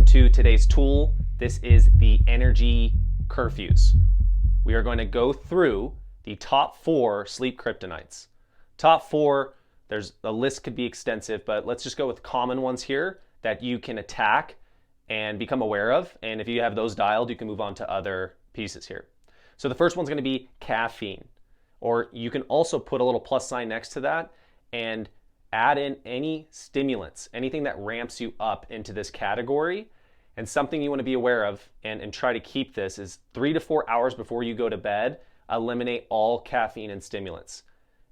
to today's tool. This is the energy curfews. We are going to go through the top 4 sleep kryptonites. Top 4, the list could be extensive, but let's just go with common ones here that you can attack and become aware of. And if you have those dialed, you can move on to other pieces here. So the first one's going to be caffeine, or you can also put a little plus sign next to that and add in any stimulants, anything that ramps you up into this category. And something you want to be aware of and try to keep this is 3 to 4 hours before you go to bed, eliminate all caffeine and stimulants.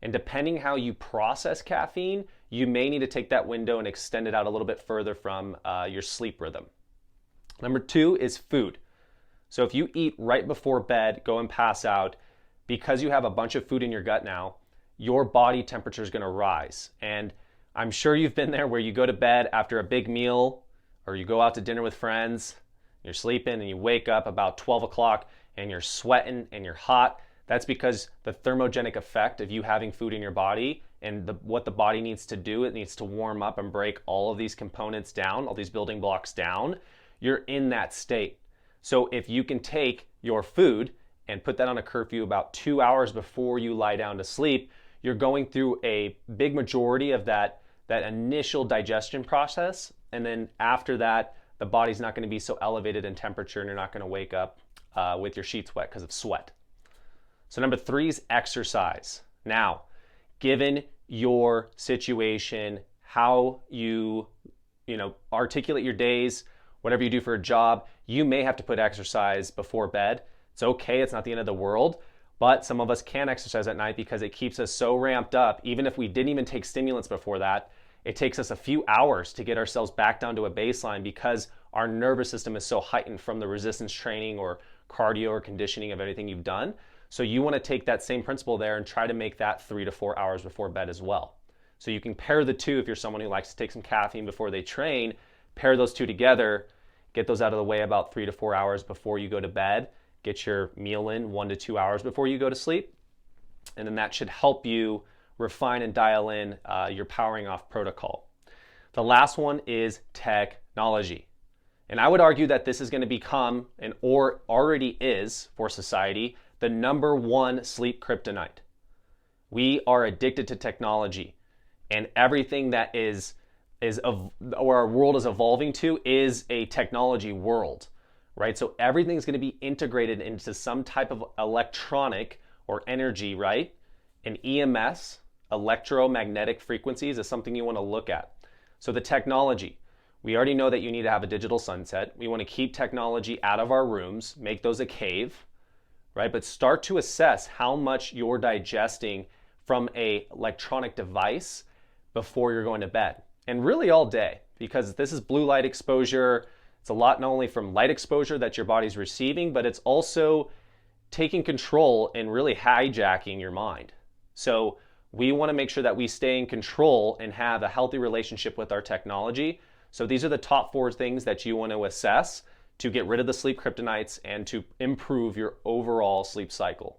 And depending how you process caffeine, you may need to take that window and extend it out a little bit further from your sleep rhythm. Number 2 is food. So if you eat right before bed, go and pass out, because you have a bunch of food in your gut now, your body temperature is going to rise. And I'm sure you've been there where you go to bed after a big meal, or you go out to dinner with friends, you're sleeping and you wake up about 12 o'clock and you're sweating and you're hot. That's because the thermogenic effect of you having food in your body and what the body needs to do, it needs to warm up and break all of these components down, all these building blocks down. You're in that state. So if you can take your food and put that on a curfew about 2 hours before you lie down to sleep, you're going through a big majority of that initial digestion process. And then after that, the body's not going to be so elevated in temperature and you're not going to wake up with your sheets wet because of sweat. So number 3 is exercise. Now, given your situation, how you articulate your days, whatever you do for a job, you may have to put exercise before bed. It's okay, it's not the end of the world, but some of us can exercise at night because it keeps us so ramped up. Even if we didn't even take stimulants before that, it takes us a few hours to get ourselves back down to a baseline because our nervous system is so heightened from the resistance training or cardio or conditioning of everything you've done. So you want to take that same principle there and try to make that 3 to 4 hours before bed as well. So you can pair the two. If you're someone who likes to take some caffeine before they train, pair those two together, get those out of the way about 3 to 4 hours before you go to bed, get your meal in 1 to 2 hours before you go to sleep, and then that should help you refine and dial in your powering off protocol. The last one is technology. And I would argue that this is going to become, or already is for society, the number 1 sleep kryptonite. We are addicted to technology, and everything that or our world is evolving to is a technology world, right? So everything's going to be integrated into some type of electronic or energy, right? An EMS, electromagnetic frequencies, is something you want to look at. So the technology, we already know that you need to have a digital sunset. We want to keep technology out of our rooms, make those a cave, right? But start to assess how much you're digesting from an electronic device before you're going to bed. And really all day, because this is blue light exposure. It's a lot not only from light exposure that your body's receiving, but it's also taking control and really hijacking your mind. So we want to make sure that we stay in control and have a healthy relationship with our technology. So these are the top 4 things that you want to assess to get rid of the sleep kryptonites and to improve your overall sleep cycle.